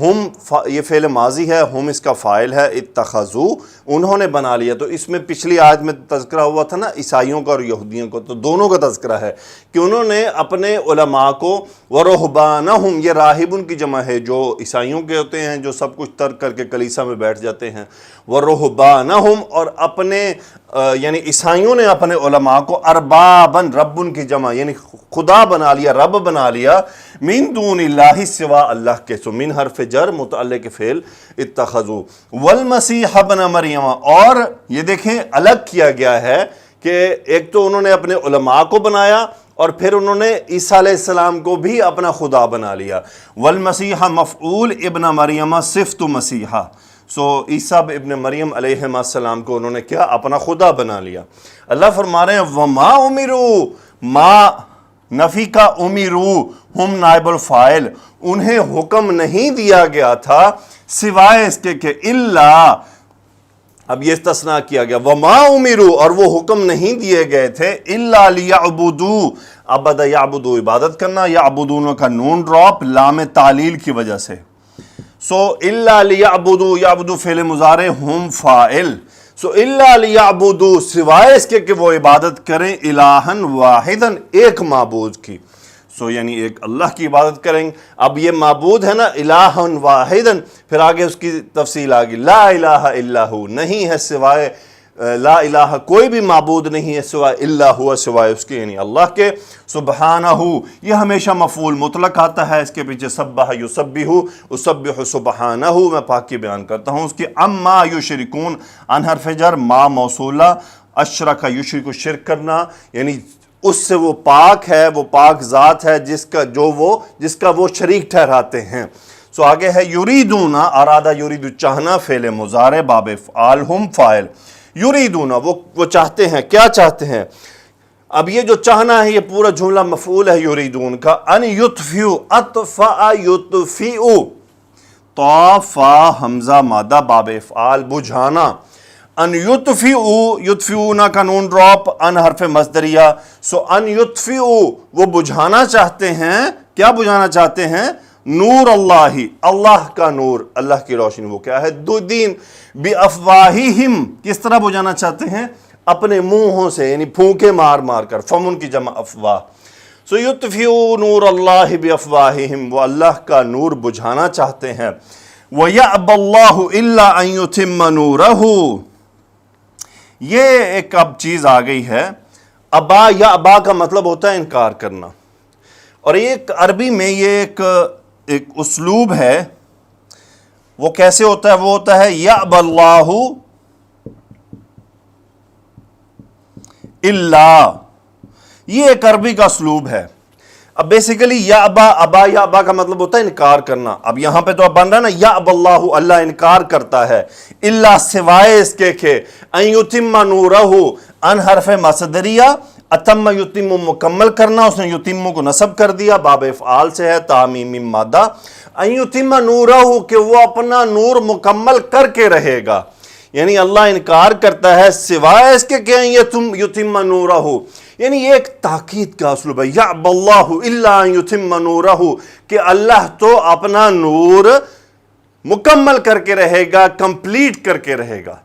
ہم یہ فعل ماضی ہے، ہم اس کا فاعل ہے، اتخذو انہوں نے بنا لیا. تو اس میں پچھلی آیت میں تذکرہ ہوا تھا نا عیسائیوں کا اور یہودیوں کو، تو دونوں کا تذکرہ ہے کہ انہوں نے اپنے علماء کو ورہبانہم، یہ راہبن کی جمع ہے جو عیسائیوں کے ہوتے ہیں جو سب کچھ ترک کر کے کلیسا میں بیٹھ جاتے ہیں، ورہبانہم اور اپنے یعنی عیسائیوں نے اپنے علماء کو اربابن، ربن کی جمع یعنی خدا بنا لیا، رب بنا لیا، من دون اللہ سوا اللہ کے. سو من حرف جر متعلق فعل اتخذو. والمسیح ابن مریم، اور یہ دیکھیں الگ کیا گیا ہے کہ ایک تو انہوں نے اپنے علماء کو بنایا اور پھر انہوں نے عیسیٰ علیہ السلام کو بھی اپنا خدا بنا لیا. والمسیح مفعول ابن مریم صفت مسیحا. سو عیسیٰ ابن مریم علیہ السلام کو انہوں نے کیا اپنا خدا بنا لیا. اللہ فرما رہے ہیں وما امروا، ما نفی کا امروا ہم نائب الفاعل، انہیں حکم نہیں دیا گیا تھا سوائے اس کے کہ الا، اب یہ استثناء کیا گیا، وما امروا اور وہ حکم نہیں دیے گئے تھے الا لیعبدوا، عبد یعبدوا عبادت کرنا، یعبدون کا نون ڈراپ لام تعلیل کی وجہ سے. سو الا لیعبدوا، یعبدوا فعل مضارع ہم فاعل. سو الا لیعبدوا سوائے اس کے کہ وہ عبادت کریں الہن واحدن، ایک معبود کی. سو یعنی ایک اللہ کی عبادت کریں. اب یہ معبود ہے نا الہن واحدن، پھر آگے اس کی تفصیل آگی، لا الہ الا ہو، نہیں ہے سوائے لا الہ، کوئی بھی معبود نہیں ہے سوائے الا ہوا، سوائے اس کے یعنی اللہ کے. سبحانہ، یہ ہمیشہ مفعول مطلق آتا ہے، اس کے پیچھے سبح یسبح، اسبح سبحانہ، میں پاکی بیان کرتا ہوں اس کی. اما یشرکون، ان حرف جر ما موصولہ، اشرک یشرک شرک کرنا، یعنی اس سے وہ پاک ہے، وہ پاک ذات ہے جس کا وہ شریک ٹھہراتے ہیں. سو آگے ہے یریدون، ارادہ یرید چاہنا، فعل مضارع باب افعال ہم فاعل. یریدون وہ چاہتے ہیں، کیا چاہتے ہیں؟ اب یہ جو چاہنا ہے یہ پورا جملہ مفعول ہے یریدون کا. ان یطفئوا، اطفأ یطفئ، طا فا حمزہ مادہ باب افعال بجھانا. ان یطفئوا، یطفئون کا نون ڈراپ، ان حرف مصدریہ. سو ان یطفئوا وہ بجھانا چاہتے ہیں، کیا بجھانا چاہتے ہیں؟ نور اللہ، اللہ کا نور، اللہ کی روشنی، وہ کیا ہے؟ دو دین. بافواہہم، کس طرح بجھانا چاہتے ہیں؟ اپنے منہوں سے، یعنی پھونکے مار مار کر، فمن کی جمع افواہ. سو یطفئوا نور اللہ بافواہہم، وہ اللہ کا نور بجھانا چاہتے ہیں. وَيَأْبَى اللَّهُ إِلَّا أَن يُتِمَّ نُورَهُ. یہ ایک اب چیز آ گئی ہے. ابا یا ابا کا مطلب ہوتا ہے انکار کرنا، اور ایک عربی میں یہ ایک اسلوب ہے. وہ کیسے ہوتا ہے؟ وہ ہوتا ہے یأبى اللَّهُ إِلَّا، یہ ایک عربی کا اسلوب ہے. اب بیسیکلی یأبا، ابا یا ابا کا مطلب ہوتا ہے انکار کرنا. اب یہاں پہ تو اب بن رہا ہے نا یأبى اللہ، اللہ انکار کرتا ہے، الا سوائے اس کے کہ ان یتم نورہ، ان حرف مصدریہ، اتم یتم مکمل کرنا، اس نے یتم کو نصب کر دیا، باب افعال سے ہے، تعمیم مادہ. ان یتم نورہ کہ وہ اپنا نور مکمل کر کے رہے گا، یعنی اللہ انکار کرتا ہے سوائے اس کے کہ یتم نورہ، یعنی یہ ایک تاکید کا اسلوب ہے. یأبى اللہ الا ان یتم نورہ، کہ اللہ تو اپنا نور مکمل کر کے رہے گا، کمپلیٹ کر کے رہے گا.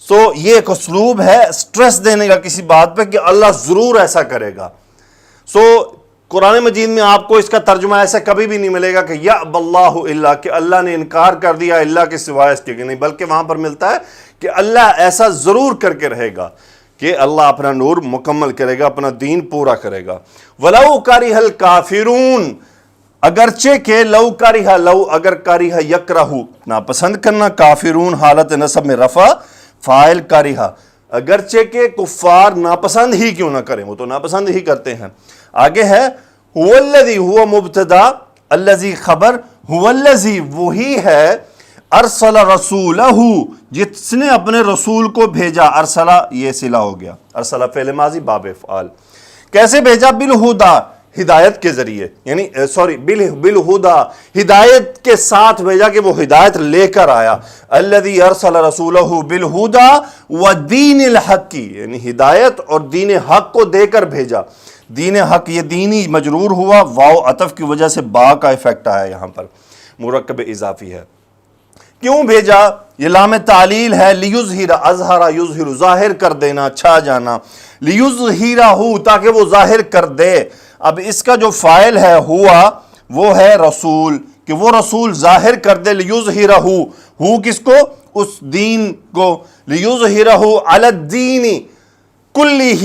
سو یہ ایک اسلوب ہے سٹریس دینے کا کسی بات پہ کہ اللہ ضرور ایسا کرے گا. سو قرآن مجید میں آپ کو اس کا ترجمہ ایسا کبھی بھی نہیں ملے گا کہ یأبى اللہ الا، کہ اللہ نے انکار کر دیا اللہ کے سوائے اس کے، نہیں، بلکہ وہاں پر ملتا ہے کہ اللہ ایسا ضرور کر کے رہے گا کہ اللہ اپنا نور مکمل کرے گا، اپنا دین پورا کرے گا. وَلَوْ كَرِهَ الْكَافِرُونَ، اگرچہ کہ لو کریہ، لو اگر کریہ یکرہ، ناپسند کرنا، کافرون حالت نصب میں رفع، فاعل کریہ، اگرچہ کہ کفار ناپسند ہی کیوں نہ کریں، وہ تو ناپسند ہی کرتے ہیں. آگے ہے هو الذی، ہوا مبتدا، الذی خبر، هو الذی وہی ہے، ارسل رسولہ جس نے اپنے رسول کو بھیجا. ارسلہ یہ صلہ ہو گیا، ارسلہ فعل ماضی باب افعال. کیسے بھیجا؟ بالہدا، ہدایت کے ذریعے، یعنی بالہدا، ہدایت کے ساتھ بھیجا کہ وہ ہدایت لے کر آیا. الذی ارسل رسولہ بالہدا ودین الحق، یعنی ہدایت اور دین حق کو دے کر بھیجا. دین حق، یہ دینی مجرور ہوا، واو عطف کی وجہ سے با کا ایفیکٹ آیا یہاں پر. مرکب اضافی ہے. کیوں بھیجا؟ یہ لام تعلیل ہے. لیظہر، اظہر یظہر، ظاہر کر دینا، چھا جانا. لیظہرہ، تاکہ وہ ظاہر کر دے. اب اس کا جو فاعل ہے ہوا وہ ہے رسول، کہ وہ رسول ظاہر کر دے. لیظہرہ، ہو کس کو؟ اس دین کو. لیظہرہ علی الدین کلہ،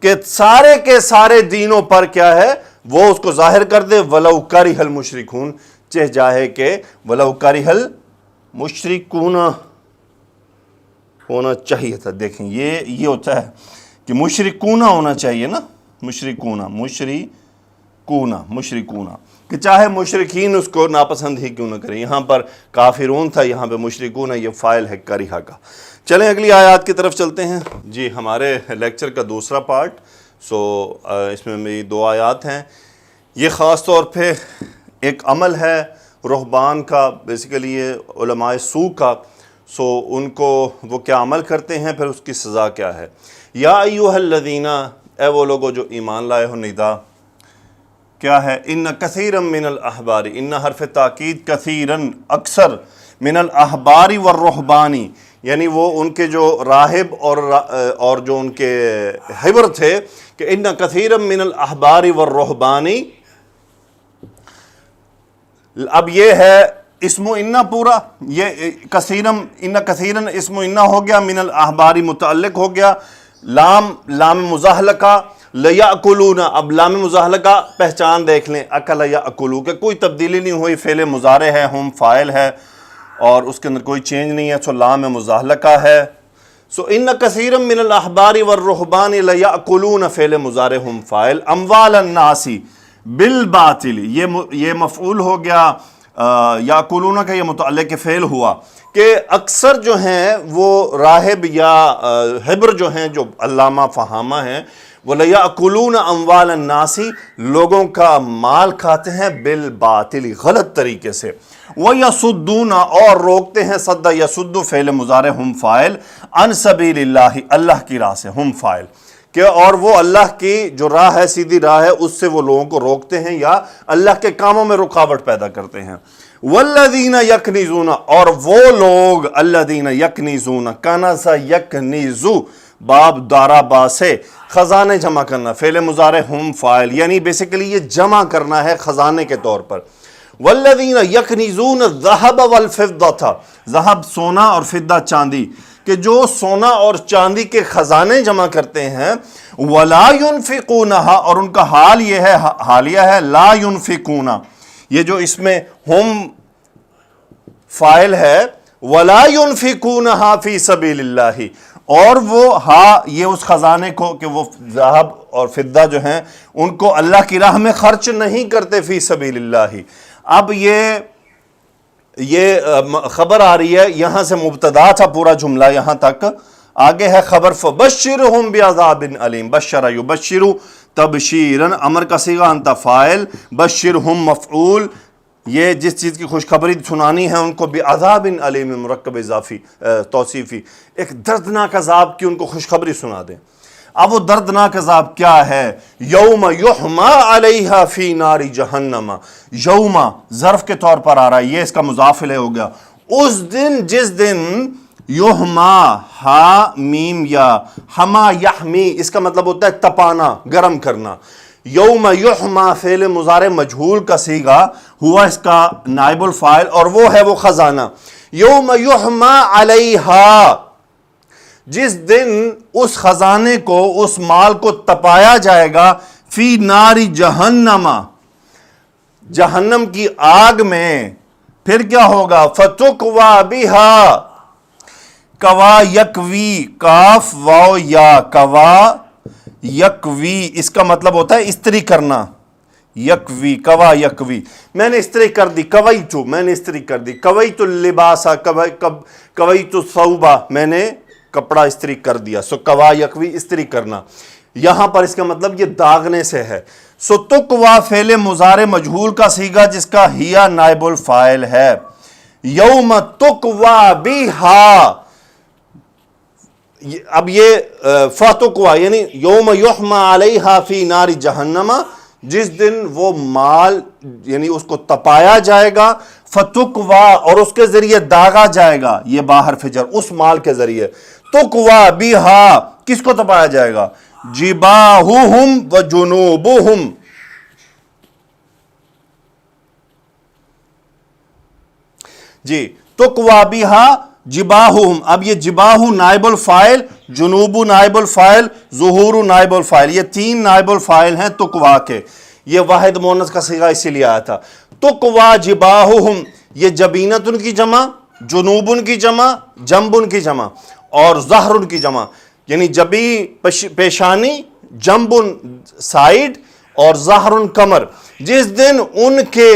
کہ سارے کے سارے دینوں پر کیا ہے وہ اس کو ظاہر کر دے. ولو کرہ المشرکون، چہ جاہے کہ ولو کرہ المشرکون ہونا چاہیے تھا. دیکھیں یہ ہوتا ہے کہ مشرکون ہونا چاہیے نا، مشرکون کہ چاہے مشرکین اس کو ناپسند ہی کیوں نہ کریں. یہاں پر کافرون تھا، یہاں پہ مشرکون، یہ فاعل ہے کرہ کا. چلیں اگلی آیات کی طرف چلتے ہیں. جی ہمارے لیکچر کا دوسرا پارٹ. اس میں میری 2 آیات ہیں. یہ خاص طور پہ ایک عمل ہے رہبان کا، بیسیکلی یہ علماء سو کا. ان کو وہ کیا عمل کرتے ہیں، پھر اس کی سزا کیا ہے. یا ایھا الذین، اے وہ لوگو جو ایمان لائے ہو. ندا کیا ہے؟ ان کثیرا من الاحبار، ان حرف تاکید، کثیرا اکثر، من الاحبار والرہبانی، یعنی وہ ان کے جو راہب اور جو ان کے حبر تھے، کہ ان کثیرا من الاحبار والرہبانی. اب یہ ہے اسم و انہ پورا، یہ کثیرن، ان کثیرن اسم و انہ ہو گیا، من الاحباری متعلق ہو گیا. لام مزاحلقہ، لیأکلون، اب لام مزاحلقہ پہچان دیکھ لیں، اکل یأکلو، کہ کوئی تبدیلی نہیں ہوئی، فعل مضارع ہے، ہم فاعل ہے اور اس کے اندر کوئی چینج نہیں ہے. لام مزاحلقہ ہے. ان کثیرا من الاحبار والرہبان لیأکلون، فعل مضارع ہم فاعل. اموال الناس بالباطل، یہ مفعول ہو گیا. یاکلون کا یہ متعلق فعل ہوا کہ اکثر جو ہیں وہ راہب یا حبر جو ہیں، جو علامہ فہامہ ہیں، وہ لیاکلون اموال الناس، لوگوں کا مال کھاتے ہیں، بالباطل، غلط طریقے سے. ویصدون، اور روکتے ہیں. صد یصد فعل مضارع ہم فاعل. عن سبیل اللہ، اللہ کی راہ سے، ہم فاعل. کہ اور وہ اللہ کی جو راہ ہے، سیدھی راہ ہے، اس سے وہ لوگوں کو روکتے ہیں یا اللہ کے کاموں میں رکاوٹ پیدا کرتے ہیں. والذین یکنزون، اور وہ لوگ، الذین یکنزون، کنز یکنزو، باب دارا با سے، خزانے جمع کرنا، فعل مضارع ہم فاعل، یعنی بیسیکلی یہ جمع کرنا ہے خزانے کے طور پر. والذین یکنزون الذھب والفضہ، ذہب سونا اور فضہ چاندی، کہ جو سونا اور چاندی کے خزانے جمع کرتے ہیں. ولا ينفقونها، اور ان کا حال یہ ہے، حالیہ ہے، لا ينفقون، یہ جو اس میں ہم فاعل ہے، ولا ينفقونها فی سبیل اللہ، اور وہ یہ اس خزانے کو، کہ وہ ذہب اور فضہ جو ہیں ان کو اللہ کی راہ میں خرچ نہیں کرتے، فی سبیل اللہ. اب یہ خبر آ رہی ہے، یہاں سے مبتدا تھا پورا جملہ یہاں تک، آگے ہے خبر. فبشرہم بعذاب علیم، بشر یبشر تبشیرا، امر کا صیغہ، انت فاعل، بشرہم مفعول. یہ جس چیز کی خوشخبری سنانی ہے ان کو، بعذاب علیم، مرکب اضافی توصیفی، ایک دردناک عذاب کی ان کو خوشخبری سنا دیں. اب وہ دردناک عذاب کیا ہے؟ یوم یحما علیہا فی نار جہنم، یوم ظرف کے طور پر آ رہا ہے، یہ اس کا مضاف الیہ ہو گیا. اس دن، جس دن، یحما، ہا میم یا، ہما یحمی، اس کا مطلب ہوتا ہے تپانا، گرم کرنا. یوم یحما فعل مضارع مجہول کا صیغہ ہوا اس کا نائب الفاعل، اور وہ ہے وہ خزانہ. یوم یحما علیہا، جس دن اس خزانے کو، اس مال کو تپایا جائے گا، فی نار جہنم، جہنم کی آگ میں. پھر کیا ہوگا؟ فتکوا بہا، کوا یکوی، کاف واو یا، کوا یکوی، اس کا مطلب ہوتا ہے استری کرنا. یکوی، کوا یکوی، میں نے استری کر دی، کویتو، میں نے استری کر دی، کویت اللباسا، کویت الثوبا، میں نے کپڑا استری کر دیا. کوا یکوی، استری کرنا. یہاں پر اس کا مطلب یہ داغنے سے ہے. تکوا فعل مضارع مجہول کا صیغہ جس کا ہیا نائب الفاعل ہے. یوم تکوا بہا، اب یہ فتکوا یعنی یوم یحما علیہا فی نار جہنم، جس دن وہ مال یعنی اس کو تپایا جائے گا، فتقوا، اور اس کے ذریعے داغا جائے گا، یہ باہر فجر اس مال کے ذریعے، تقوا بہا، کس کو تپایا جائے گا؟ جباہہم و جنوبہم، جی تقوا بہا جباہہم. اب یہ جباہ نائب الفاعل، جنوب نائب الفاعل، ظہور نائب الفاعل، یہ تین نائب الفاعل ہیں تقوا کے. یہ واحد مؤنث کا صیغہ اسی لیے آیا تھا. تقوا جباہہم، یہ جبینتن کی جمع، جنوبن کی جمع، جنبن کی جمع، اور ظہرن کی جمع، یعنی جبی پیشانی، جنبن سائیڈ، اور ظہرن کمر. جس دن ان کے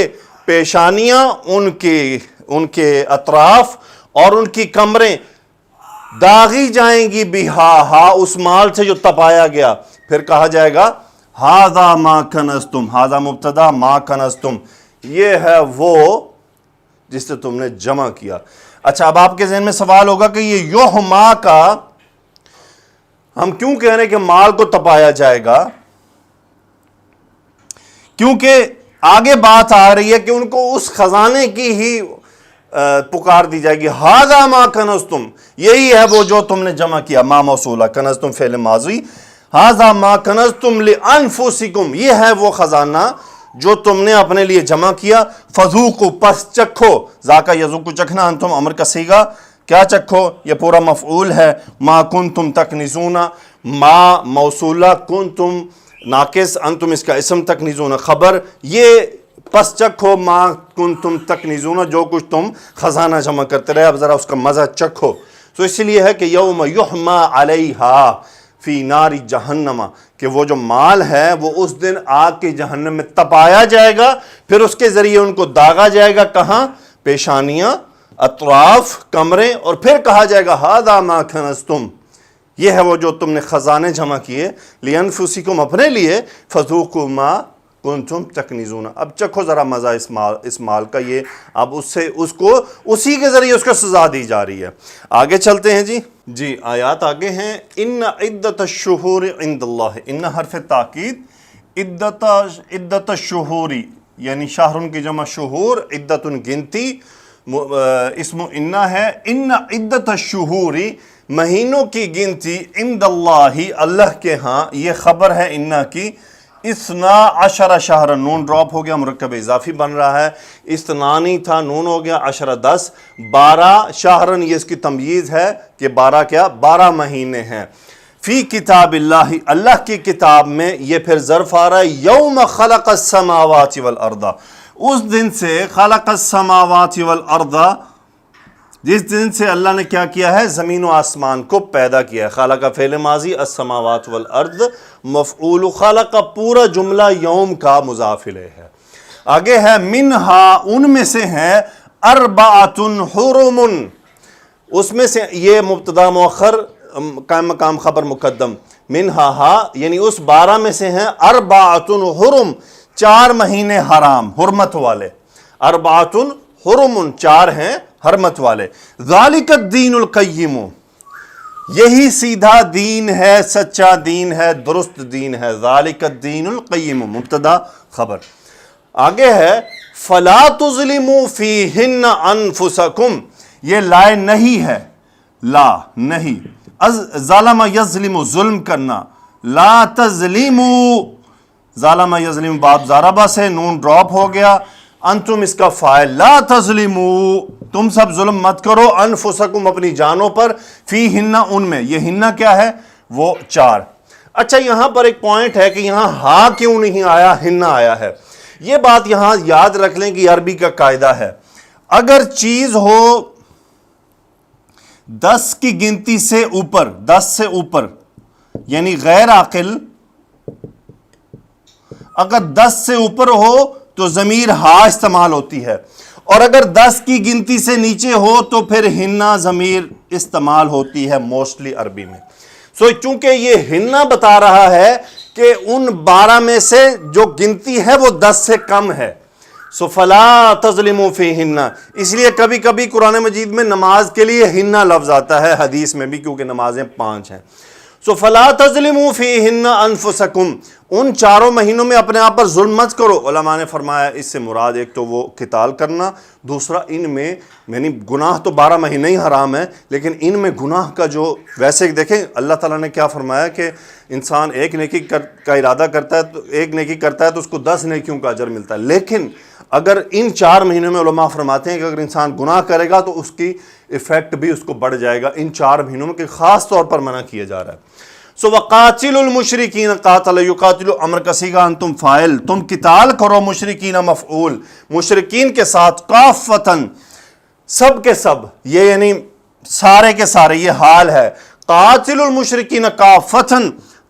پیشانیاں، ان کے اطراف اور ان کی کمریں داغی جائیں گی بہا، اس مال سے جو تپایا گیا، پھر کہا جائے گا ہذا ما کنزتم، ہذا مبتدا، ما کنزتم، یہ ہے وہ جس سے تم نے جمع کیا. اچھا، اب آپ کے ذہن میں سوال ہوگا کہ یہ یحما کا ہم کیوں کہہ رہے ہیں کہ مال کو تپایا جائے گا؟ کیونکہ آگے بات آ رہی ہے کہ ان کو اس خزانے کی ہی پکار دی جائے گی. ہذا ما کنزتم، یہی ہے وہ جو تم نے جمع کیا. ما موصولہ، کنزتم فعل ماضی. ہذا ما کنزتم لانفسکم، یہ ہے وہ خزانہ جو تم نے اپنے لیے جمع کیا. فذوقوا، پس چکھو. ذاقہ یذوق، چکھنا، انتم امر کا صیغہ، کیا چکھو؟ یہ پورا مفعول ہے. ما کنتم تکنزون، ما موصولہ، کنتم ناقص، انتم اس کا اسم، تکنزون خبر. یہ پس چکھو ما کنتم تکنزون، جو کچھ تم خزانہ جمع کرتے رہے، اب ذرا اس کا مزہ چکھو. تو اس لیے ہے کہ یوم یحما علیہا فی نار جہنم، کہ وہ جو مال ہے وہ اس دن آگ کی جہنم میں تپایا جائے گا، پھر اس کے ذریعے ان کو داغا جائے گا. کہاں؟ پیشانیاں، اطراف، کمریں، اور پھر کہا جائے گا ہذا ما کنزتم، یہ ہے وہ جو تم نے خزانے جمع کیے، لانفسکم، اپنے لیے، فذوقوا ما کنتم تکنزون. اب چکھو ذرا مزہ اس مال کا. یہ اب اسی کے ذریعے اس کو سزا دی جا رہی ہے. آگے چلتے ہیں جی آیات آگے ہیں. ان عدت الشہور عند اللہ، ان حرف تاکید، عدت الشہوری یعنی شہرن کی جمع شہور، عدت گنتی، اسم انہ ہے. ان عدت الشہوری، مہینوں کی گنتی، عند اللہ، اللہ کے ہاں، یہ خبر ہے انہ کی. 12 شہر، نون ڈراپ ہو گیا، مرکب اضافی بن رہا ہے. استنانی تھا، نون ہو گیا، 10 10، 12 شہرن، یہ اس کی تمییز ہے کہ 12 کیا؟ 12 مہینے ہیں. فی کتاب اللہ، اللہ کی کتاب میں. یہ پھر ظرف آ رہا ہے. یوم خلق السماوات والارض، اس دن سے، خلق السماوات والارض، جس دن سے اللہ نے کیا کیا ہے؟ زمین و آسمان کو پیدا کیا ہے. خالق فعل ماضی، السماوات والارض مفعول خالق، پورا جملہ یوم کا مضاف الیہ ہے. آگے ہے منہا، ان میں سے ہیں، اربعۃ حرم، اس میں سے، یہ مبتدا مؤخر، قائم مقام خبر مقدم. منہا یعنی اس 12 میں سے ہیں، اربعۃ حرم، 4 مہینے حرام، حرمت والے. اربعۃ حرم، 4 ہیں حرمت والے. ذالک الدین القیم، یہی سیدھا دین ہے، سچا دین ہے، درست دین ہے. ذالک الدین القیم، مبتدا خبر. آگے ہے فلا تظلموا فیہن انفسکم، یہ لائے نہیں ہے، لا نہیں، ظالم یظلم، ظلم کرنا، لا تظلموا، ظالم یظلم باب ضربہ سے، نون ڈراپ ہو گیا، انتم اس کا فاعل. لا تظلموا، تم سب ظلم مت کرو، انفسکم، اپنی جانوں پر، فی ہن، ان میں. یہ ہن کیا ہے؟ وہ 4. اچھا، یہاں پر ایک پوائنٹ ہے کہ یہاں ہاں کیوں نہیں آیا، ہن آیا ہے. یہ بات یہاں یاد رکھ لیں کہ عربی کا قاعدہ ہے، اگر چیز ہو 10 کی گنتی سے اوپر، 10 سے اوپر، یعنی غیر عاقل، اگر 10 سے اوپر ہو تو ضمیر ہا استعمال ہوتی ہے، اور اگر 10 کی گنتی سے نیچے ہو تو پھر ہنہ ضمیر استعمال ہوتی ہے موسٹلی عربی میں. سو چونکہ یہ ہنہ بتا رہا ہے کہ ان 12 میں سے جو گنتی ہے وہ 10 سے کم ہے. سو فلا تظلموا فیہن، اس لیے کبھی کبھی قرآن مجید میں نماز کے لیے ہنہ لفظ آتا ہے، حدیث میں بھی، کیونکہ نمازیں 5 ہیں. سو فلا تظلموا فیہن انفسکم، ان چاروں مہینوں میں اپنے آپ پر ظلم مت کرو۔ علماء نے فرمایا اس سے مراد ایک تو وہ قتال کرنا، دوسرا ان میں یعنی گناہ تو 12 مہینے ہی حرام ہے، لیکن ان میں گناہ کا جو ویسے دیکھیں اللہ تعالیٰ نے کیا فرمایا کہ انسان ایک نیکی کا ارادہ کرتا ہے تو ایک نیکی کرتا ہے تو اس کو 10 نیکیوں کا اجر ملتا ہے، لیکن اگر ان 4 مہینوں میں علماء فرماتے ہیں کہ اگر انسان گناہ کرے گا تو اس کی ایفیکٹ بھی اس کو بڑھ جائے گا ان 4 مہینوں میں، کہ خاص طور پر منع کیا جا رہا ہے۔ وَقَاتِلُ الْمُشْرِكِينَ قَاتَلَ يُقَاتِلُ امر کا صیغہ انتم فاعل، تم قتال کرو مشرکین مفعول، مشرکین کے ساتھ، کافتن سب کے سب، یہ یعنی سارے کے سارے، یہ حال ہے۔ قاتل المشرکین کافتن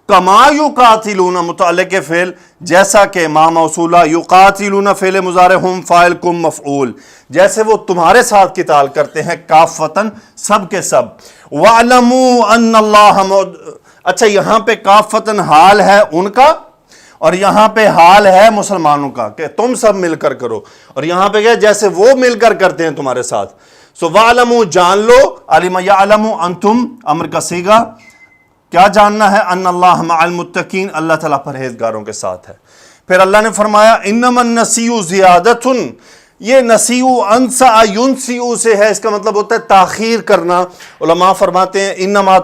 کما یقاتلون متعلق فعل جیسا کہ ما موصولہ، یقاتلون فعل مضارع، ہم فاعل، کم مفعول، جیسے وہ تمہارے ساتھ قتال کرتے ہیں کافتن سب کے سب۔ وَاعْلَمُوا أَنَّ اللَّهَ اچھا یہاں پہ کافتن حال ہے ان کا، اور یہاں پہ حال ہے مسلمانوں کا کہ تم سب مل کر کرو، اور یہاں پہ کیا جیسے وہ مل کر کرتے ہیں تمہارے ساتھ۔ وَاعْلَمُوا جان لو، عَلِمَ يَعْلَمُ انتم امر کا صیغہ، کیا جاننا ہے؟ ان اللہ مع المتقین، اللہ تعالیٰ پرہیزگاروں کے ساتھ ہے۔ پھر اللہ نے فرمایا انما النسیء زیادۃ، یہ نسیء انسا ینسیء سے ہے، اس کا مطلب ہوتا ہے تاخیر کرنا۔ علماء فرماتے ہیں انما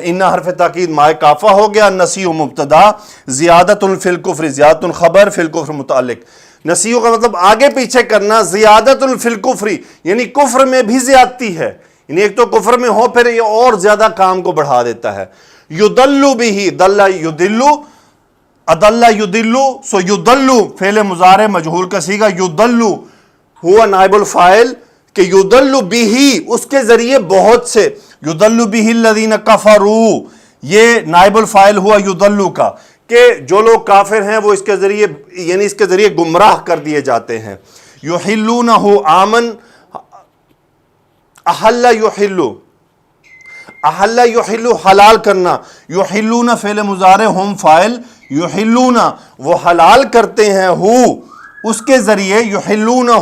ان حرف تاکید مائے کافہ ہو گیا، نسیء مبتدا، زیادۃ فی الکفر، زیادۃ خبر، فی الکفر متعلق۔ نسیء کا مطلب آگے پیچھے کرنا، زیادۃ فی الکفر یعنی کفر میں بھی زیادتی ہے، یعنی ایک تو کفر میں ہو پھر یہ اور زیادہ کام کو بڑھا دیتا ہے۔ یدل بہ، دل یدل، ادل یدل، سو یدل فعل مضارع مجہول کا صیغہ، یدل ہوا نائب الفاعل، کہ یدل بہ اس کے ذریعے بہت سے، یدل بہ الذین کفروا یہ نائب الفاعل ہوا یدل کا، کہ جو لوگ کافر ہیں وہ اس کے ذریعے یعنی اس کے ذریعے گمراہ کر دیے جاتے ہیں۔ یحلونہ آمن، احل یحل، احل یحل حلال کرنا، یحلون فعل مضارع، ہم فاعل، یحلون وہ حلال کرتے ہیں، ہو اس کے ذریعے، یحلونہ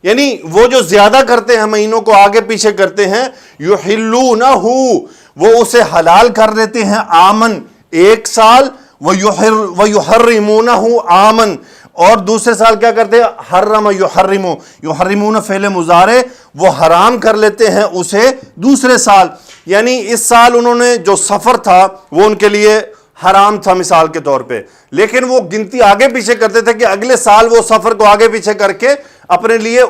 یعنی وہ جو زیادہ کرتے ہیں مہینوں کو آگے پیچھے کرتے ہیں، یحلونہ وہ اسے حلال کر دیتے ہیں، آمن ایک سال، ویحرمونہ آمن اور دوسرے سال کیا کرتے ہیں، حرم یحرمو، یحرمون فعل مضارع وہ حرام کر لیتے ہیں اسے دوسرے سال، یعنی اس سال انہوں نے جو سفر تھا وہ ان کے لیے حرام تھا مثال کے طور پہ، لیکن وہ گنتی آگے پیچھے کرتے تھے کہ اگلے سال وہ سفر کو آگے پیچھے کر کے اپنے لیے،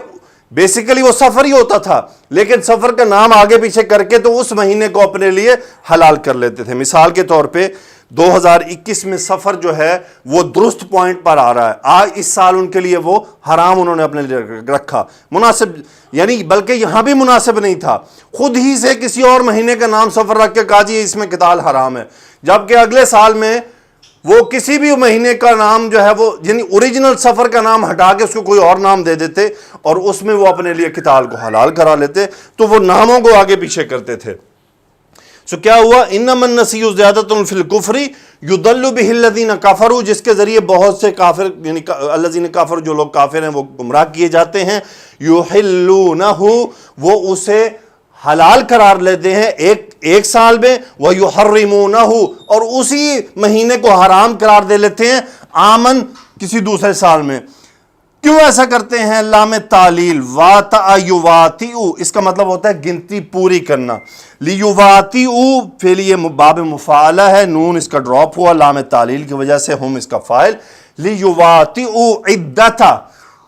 بیسیکلی وہ سفر ہی ہوتا تھا لیکن سفر کا نام آگے پیچھے کر کے تو اس مہینے کو اپنے لیے حلال کر لیتے تھے۔ مثال کے طور پہ 2021 میں سفر جو ہے وہ درست پوائنٹ پر آ رہا ہے، آج اس سال ان کے لیے وہ حرام انہوں نے اپنے لیے رکھا، مناسب یعنی بلکہ یہاں بھی مناسب نہیں تھا، خود ہی سے کسی اور مہینے کا نام سفر رکھ کے کہا جی اس میں قتال حرام ہے، جبکہ اگلے سال میں وہ کسی بھی مہینے کا نام جو ہے وہ یعنی اوریجنل سفر کا نام ہٹا کے اس کو کوئی اور نام دے دیتے اور اس میں وہ اپنے لیے قتال کو حلال کرا لیتے، تو وہ ناموں کو آگے پیچھے کرتے تھے۔ سو کیا ہوا، انما النسیء زیادۃ فی الکفر یضل بہ الذین کفروا، جس کے ذریعے بہت سے کافر یعنی الذین کفروا جو لوگ کافر ہیں وہ گمراہ کیے جاتے ہیں، یحلونہ وہ اسے حلال قرار لیتے ہیں ایک سال میں، ویحرمونہ اور اسی مہینے کو حرام قرار دے لیتے ہیں، آمن کسی دوسرے سال میں۔ کیوں ایسا کرتے ہیں؟ لام تعلیل، واطع یواطئ اس کا مطلب ہوتا ہے گنتی پوری کرنا، لیواطئ فعل یہ باب مفاعلہ ہے، نون اس کا ڈراپ ہوا لام تعلیل کی وجہ سے، ہم اس کا فاعل، لیواطئ عدۃ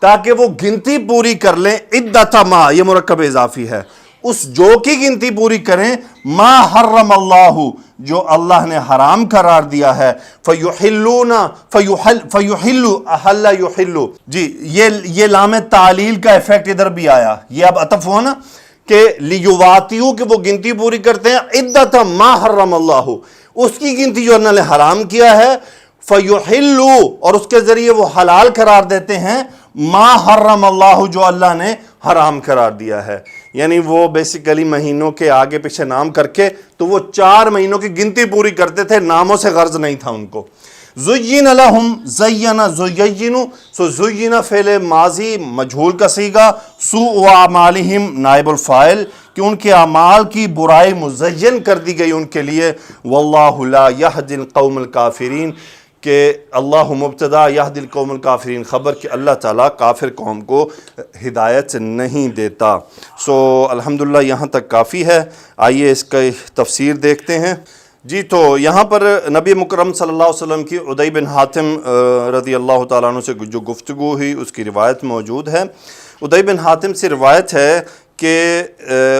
تاکہ وہ گنتی پوری کر لیں، عدۃ ما یہ مرکب اضافی ہے، اس جو کی گنتی پوری کریں، ما حرم اللہ جو اللہ نے حرام قرار دیا ہے، فیحلون فیحل احل یحل، جی یہ لام تعلیل کا ایفیکٹ ادھر بھی آیا، یہ اب عطف ہوا نا کہ لیواطئ کہ وہ گنتی پوری کرتے ہیں، عدۃ ما حرم اللہ اس کی گنتی جو اللہ نے حرام کیا ہے، فیحل اور اس کے ذریعے وہ حلال قرار دیتے ہیں، ما حرم اللہ جو اللہ نے حرام قرار دیا ہے، یعنی وہ بیسیکلی مہینوں کے آگے پیچھے نام کر کے تو وہ 4 مہینوں کی گنتی پوری کرتے تھے، ناموں سے غرض نہیں تھا ان کو۔ زین لہم زین زین، سو زین فعل ماضی مجہول کا صیغہ، سوء اعمالہم نائب الفاعل کہ ان کے اعمال کی برائی مزین کر دی گئی ان کے لیے، واللہ لا یہدی القوم الکافرین کہ اللہ مبتدا یہدی القوم الکافرین، خبر کہ اللہ تعالیٰ کافر قوم کو ہدایت نہیں دیتا۔ الحمدللہ یہاں تک کافی ہے، آئیے اس کا تفسیر دیکھتے ہیں۔ جی تو یہاں پر نبی مکرم صلی اللہ علیہ وسلم کی عدی بن حاتم رضی اللہ تعالیٰ عنہ سے جو گفتگو ہوئی اس کی روایت موجود ہے۔ عدی بن حاتم سے روایت ہے کہ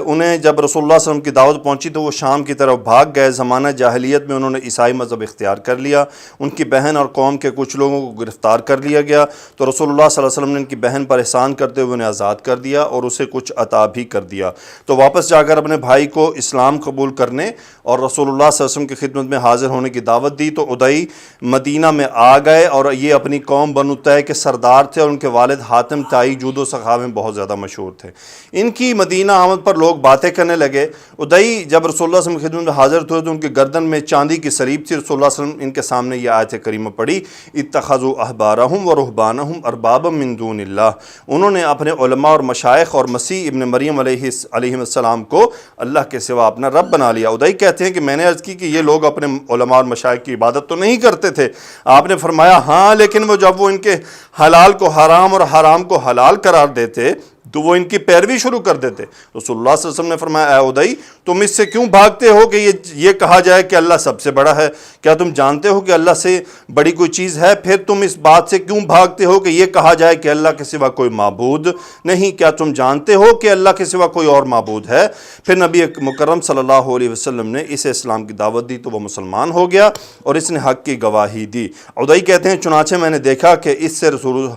انہیں جب رسول اللہ صلی اللہ علیہ وسلم کی دعوت پہنچی تو وہ شام کی طرف بھاگ گئے۔ زمانہ جاہلیت میں انہوں نے عیسائی مذہب اختیار کر لیا، ان کی بہن اور قوم کے کچھ لوگوں کو گرفتار کر لیا گیا، تو رسول اللہ صلی اللہ علیہ وسلم نے ان کی بہن پر احسان کرتے ہوئے انہیں آزاد کر دیا اور اسے کچھ عطا بھی کر دیا۔ تو واپس جا کر اپنے بھائی کو اسلام قبول کرنے اور رسول اللہ صلی اللہ علیہ وسلم کی خدمت میں حاضر ہونے کی دعوت دی، تو عدی مدینہ میں آ گئے، اور یہ اپنی قوم بنو طے کے سردار تھے، اور ان کے والد حاتم طائی جود و سخا میں بہت زیادہ مشہور تھے۔ ان کی مدینہ آمد پر لوگ باتیں کرنے لگے۔ عدی جب رسول اللہ صلی اللہ علیہ وسلم کی خدمت میں حاضر ہوئے تو ان کی گردن میں چاندی کی سلیب تھی۔ رسول اللہ صلی اللہ علیہ وسلم ان کے سامنے یہ آیت کریمہ پڑھی، اتخذوا احبارہم ورہبانہم اربابا من دون اللہ، انہوں نے اپنے علماء اور مشائخ اور مسیح ابن مریم علیہ السلام کو اللہ کے سوا اپنا رب بنا لیا۔ عدی کہتے ہیں کہ میں نے عرض کی کہ یہ لوگ اپنے علماء اور مشائخ کی عبادت تو نہیں کرتے تھے۔ آپ نے فرمایا ہاں، لیکن وہ جب وہ ان کے حلال کو حرام اور حرام کو حلال قرار دیتے تو وہ ان کی پیروی شروع کر دیتے۔ رسول اللہ صلی اللہ علیہ وسلم نے فرمایا، اے عدی تم اس سے کیوں بھاگتے ہو کہ یہ کہا جائے کہ اللہ سب سے بڑا ہے؟ کیا تم جانتے ہو کہ اللہ سے بڑی کوئی چیز ہے؟ پھر تم اس بات سے کیوں بھاگتے ہو کہ یہ کہا جائے کہ اللہ کے سوا کوئی معبود نہیں؟ کیا تم جانتے ہو کہ اللہ کے سوا کوئی اور معبود ہے؟ پھر نبی مکرم صلی اللہ علیہ وسلم نے اسے اسلام کی دعوت دی تو وہ مسلمان ہو گیا اور اس نے حق کی گواہی دی۔ عدی کہتے ہیں چنانچہ میں نے دیکھا کہ اس سے رسول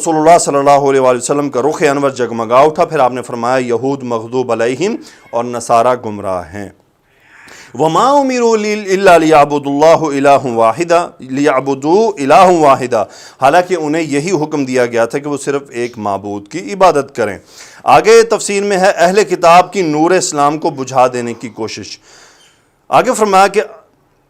اللہ صلی اللہ علیہ وسلم کا رخ انور جگمگا اٹھا۔ پھر آپ نے فرمایا یہود مغضوب علیہم اور نصارہ گمراہ ہیں۔ وَمَا أُمِرُوا إِلَّا لِيَعْبُدُوا اللَّهُ إِلَٰهًا وَاحِدًا، حالانکہ انہیں یہی حکم دیا گیا تھا کہ وہ صرف ایک معبود کی عبادت کریں۔ آگے تفسیر میں ہے اہل کتاب کی نور اسلام کو بجھا دینے کی کوشش۔ آگے فرمایا کہ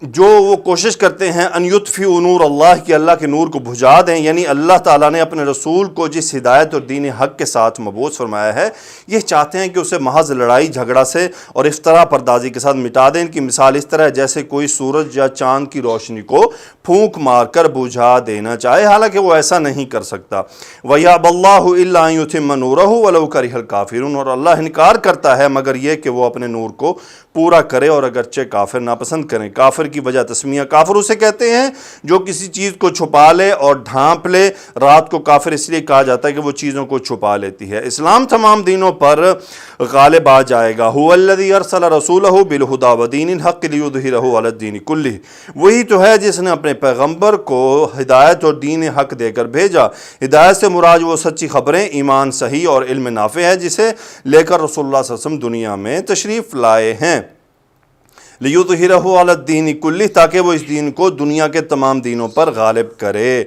جو وہ کوشش کرتے ہیں ان یطفئوا نور اللہ، کی اللہ کے نور کو بجھا دیں، یعنی اللہ تعالیٰ نے اپنے رسول کو جس ہدایت اور دین حق کے ساتھ مبعوث فرمایا ہے، یہ چاہتے ہیں کہ اسے محض لڑائی جھگڑا سے اور افتراء پردازی کے ساتھ مٹا دیں۔ ان کی مثال اس طرح ہے جیسے کوئی سورج یا چاند کی روشنی کو پھونک مار کر بجھا دینا چاہے، حالانکہ وہ ایسا نہیں کر سکتا۔ وَيَأْبَى اللَّهُ إِلَّا أَن يُتِمَّ نُورَهُ وَلَوْ كَرِهَ الْكَافِرُونَ، اور اللہ انکار کرتا ہے مگر یہ کہ وہ اپنے نور کو پورا کرے اور اگرچہ کافر ناپسند کریں۔ کافر کی وجہ تسمیہ، کافر اسے کہتے ہیں جو کسی چیز کو چھپا لے اور ڈھانپ لے۔ رات کو کافر اس لیے کہا جاتا ہے کہ وہ چیزوں کو چھپا لیتی ہے۔ اسلام تمام دینوں پر غالب آ جائے گا۔ هو الذی ارسل رسولہ بالہدی ودین الحق لیظہرہ علی الدین کلہ، وہی تو ہے جس نے اپنے پیغمبر کو ہدایت اور دین حق دے کر بھیجا۔ ہدایت سے مراد وہ سچی خبریں، ایمان صحیح اور علم نافع ہے جسے لے کر رسول اللہ صلی اللہ علیہ وسلم دنیا میں تشریف لائے ہیں۔ لیظہرہ علی الدین کلہ، تاکہ وہ اس دین کو دنیا کے تمام دینوں پر غالب کرے۔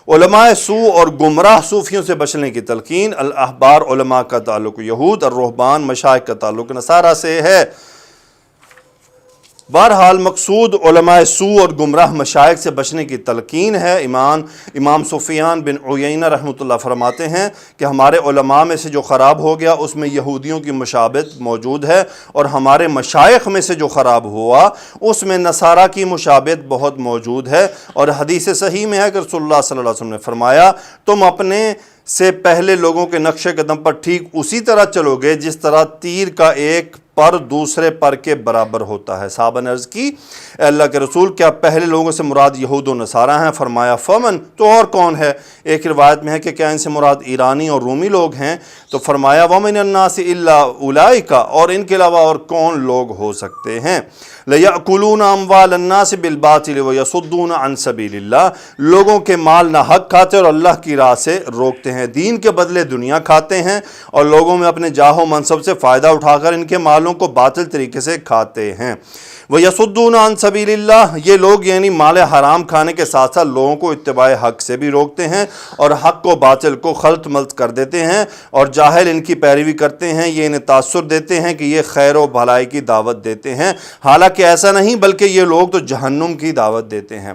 علماء سوء اور گمراہ صوفیوں سے بچنے کی تلقین۔ الاحبار علماء کا تعلق یہود، اور رہبان مشائخ کا تعلق نصارہ سے ہے۔ بہرحال مقصود علماء سوء اور گمراہ مشائخ سے بچنے کی تلقین ہے۔ امام سفیان بن عیینہ رحمۃ اللہ فرماتے ہیں کہ ہمارے علماء میں سے جو خراب ہو گیا اس میں یہودیوں کی مشابہت موجود ہے، اور ہمارے مشائخ میں سے جو خراب ہوا اس میں نصارہ کی مشابہت بہت موجود ہے۔ اور حدیث صحیح میں ہے کہ رسول اللہ صلی اللہ علیہ وسلم نے فرمایا تم اپنے سے پہلے لوگوں کے نقش قدم پر ٹھیک اسی طرح چلو گے جس طرح تیر کا ایک پر دوسرے پر کے برابر ہوتا ہے۔ صحابہ نے عرض کی اے اللہ کے رسول، کیا پہلے لوگوں سے مراد یہود و نصارہ ہیں؟ فرمایا فمن، تو اور کون ہے؟ ایک روایت میں ہے کہ کیا ان سے مراد ایرانی اور رومی لوگ ہیں؟ تو فرمایا ومن الناس الا اولئک، اور ان کے علاوہ اور کون لوگ ہو سکتے ہیں؟ لیأکلون اموال الناس بالباطل ویصدون عن سبیل اللہ، لوگوں کے مال ناحق کھاتے اور اللہ کی راہ سے روکتے ہیں، دین کے بدلے دنیا کھاتے ہیں اور لوگوں میں اپنے جاہ و منصب سے فائدہ اٹھا کر ان کے مالوں کو باطل طریقے سے کھاتے ہیں۔ وَيَصُدُّونَ عَن سَبِيلِ اللَّهِ، یہ لوگ یعنی مال حرام کھانے کے ساتھ ساتھ لوگوں کو اتباع حق سے بھی روکتے ہیں اور حق و باطل کو خلط ملط کر دیتے ہیں، اور جاہل ان کی پیروی کرتے ہیں۔ یہ انہیں تاثر دیتے ہیں کہ یہ خیر و بھلائی کی دعوت دیتے ہیں، حالانکہ ایسا نہیں، بلکہ یہ لوگ تو جہنم کی دعوت دیتے ہیں۔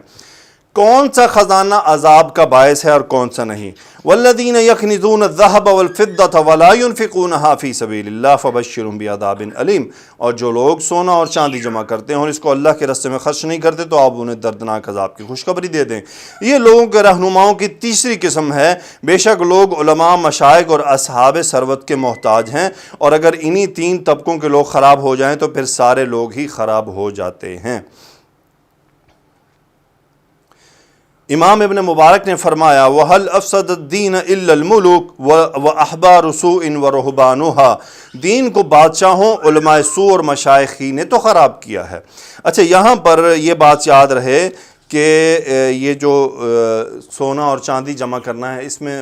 کون سا خزانہ عذاب کا باعث ہے اور کون سا نہیں. والذین یکنزون الذهب والفضة ولا ينفقونها فی سبیل اللہ فبشرهم بعذاب علیم. اور جو لوگ سونا اور چاندی جمع کرتے ہیں اور اس کو اللہ کے راستے میں خرچ نہیں کرتے تو آپ انہیں دردناک عذاب کی خوشخبری دے دیں. یہ لوگوں کے رہنماؤں کی تیسری قسم ہے. بے شک لوگ علماء، مشائخ اور اصحاب ثروت کے محتاج ہیں، اور اگر انہی تین طبقوں کے لوگ خراب ہو جائیں تو پھر سارے لوگ ہی خراب ہو جاتے ہیں. امام ابن مبارک نے فرمایا وَهَلْ أَفْسَدَ الدِّينَ إِلَّا الْمُلُوكُ وَأَحْبَارُ سُوءٍ وَرُهْبَانُهَا. دین کو بادشاہوں، علماء سوء اور مشائخ ہی نے تو خراب کیا ہے. اچھا، یہاں پر یہ بات یاد رہے کہ یہ جو سونا اور چاندی جمع کرنا ہے، اس میں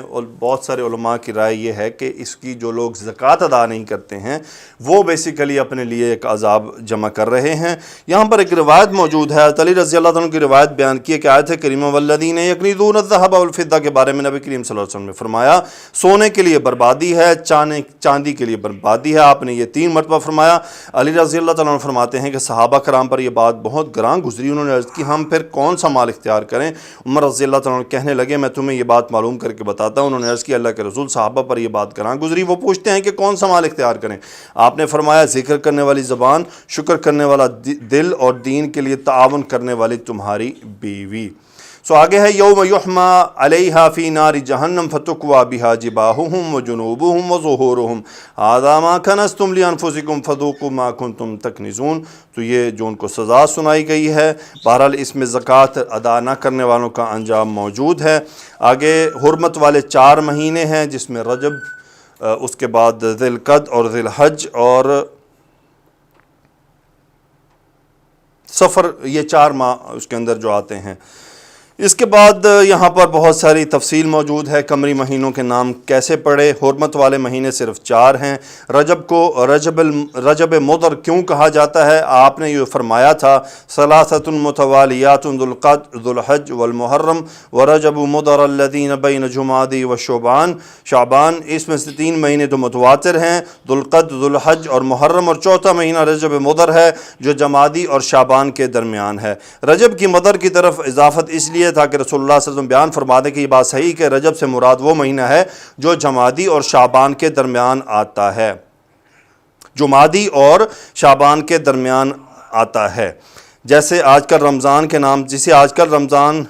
بہت سارے علماء کی رائے یہ ہے کہ اس کی جو لوگ زکوٰۃ ادا نہیں کرتے ہیں وہ بیسیکلی اپنے لیے ایک عذاب جمع کر رہے ہیں. یہاں پر ایک روایت موجود ہے، علی رضی اللہ عنہ کی روایت بیان کی ہے کہ آیت کریمہ والذین یکنزون الذهب والفضة کے بارے میں نبی کریم صلی اللہ علیہ وسلم نے فرمایا سونے کے لیے بربادی ہے، چاندی کے لیے بربادی ہے. آپ نے یہ 3 مرتبہ فرمایا. علی رضی اللہ عنہ فرماتے ہیں کہ صحابہ کرام پر یہ بات بہت گراں گزری. انہوں نے عرض کی ہم پھر کون سا مال اختیار کریں؟ عمر رضی اللہ عنہ کہنے لگے میں تمہیں یہ بات معلوم کر کے بتاتا ہوں. انہوں نے عرض کی اللہ کے رسول، صحابہ پر یہ بات گراں گزری. وہ پوچھتے ہیں کہ کون سا مال اختیار کریں؟ آپ نے فرمایا ذکر کرنے والی زبان، شکر کرنے والا دل، اور دین کے لیے تعاون کرنے والی تمہاری بیوی. آگے ہے یوم یحما علیہا فی نار جہنم فتکوا بہا جباہہم وجنوبہم وظہورہم ھذا ما کنزتم لانفسکم فذوقوا ما کنتم تکنزون. تو یہ جو ان کو سزا سنائی گئی ہے. بہرحال اس میں زکوٰۃ ادا نہ کرنے والوں کا انجام موجود ہے. آگے حرمت والے 4 مہینے ہیں جس میں رجب، اس کے بعد ذی القعدہ اور ذی الحج اور سفر، یہ 4 ماہ اس کے اندر جو آتے ہیں. اس کے بعد یہاں پر بہت ساری تفصیل موجود ہے. قمری مہینوں کے نام کیسے پڑے؟ حرمت والے مہینے صرف 4 ہیں. رجب کو رجب مضر کیوں کہا جاتا ہے؟ آپ نے یہ فرمایا تھا ثلاثۃ متوالیات ذو القعدہ ذو الحج والمحرم ورجب مضر الذین بین جمادی و شعبان. اس میں سے 3 مہینے تو متواتر ہیں، ذو القعدہ ذو الحج اور محرم، اور چوتھا مہینہ رجب مضر ہے جو جمادی اور شعبان کے درمیان ہے. رجب کی مضر کی طرف اضافت اس لیے تاکہ رسول اللہ صلی اللہ علیہ وسلم بیان فرما دیں کہ یہ بات صحیح کہ رجب سے مراد وہ مہینہ ہے جو جمادی اور شعبان کے درمیان آتا ہے، جمادی اور شعبان کے درمیان آتا ہے. جیسے آج کل رمضان کے نام، جسے آج کل رمضان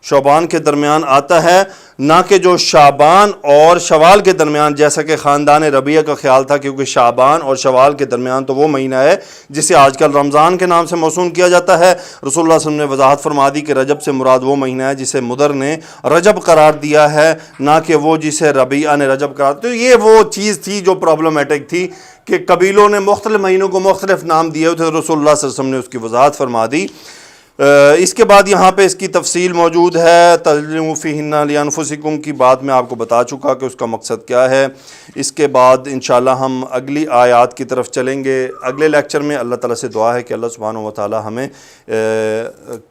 شعبان کے درمیان آتا ہے، نہ کہ جو شعبان اور شوال کے درمیان، جیسا کہ خاندان ربیعہ کا خیال تھا، کیونکہ شعبان اور شوال کے درمیان تو وہ مہینہ ہے جسے آج کل رمضان کے نام سے موسوم کیا جاتا ہے. رسول اللہ صلی اللہ علیہ وسلم نے وضاحت فرما دی کہ رجب سے مراد وہ مہینہ ہے جسے مضر نے رجب قرار دیا ہے، نہ کہ وہ جسے ربیعہ نے رجب قرار دیا. تو یہ وہ چیز تھی جو پرابلمٹک تھی کہ قبیلوں نے مختلف مہینوں کو مختلف نام دیے ہوئے تھے. رسول اللہ صلی اللہ علیہ وسلم نے اس کی وضاحت فرما دی. اس کے بعد یہاں پہ اس کی تفصیل موجود ہے. تظلموا فیہن لانفسکم کی بات میں آپ کو بتا چکا کہ اس کا مقصد کیا ہے. اس کے بعد انشاءاللہ ہم اگلی آیات کی طرف چلیں گے اگلے لیکچر میں. اللہ تعالیٰ سے دعا ہے کہ اللہ سبحانہ و تعالیٰ ہمیں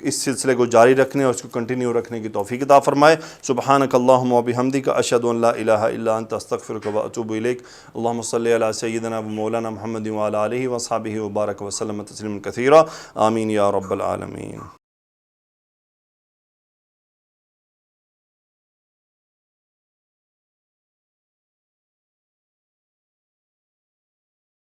اس سلسلے کو جاری رکھنے اور اس کو کنٹینیو رکھنے کی توفیق عطا فرمائے. سبحانک اللہم و بحمدک اشہد ان لا الہ الا انت استغفرک و اتوب الیک. اللہم صلی علی سیدنا و مولانا محمد و علی آلہ و اصحابہ وبارک وسلم تسلیما کثیرا. آمین یا رب العالمین.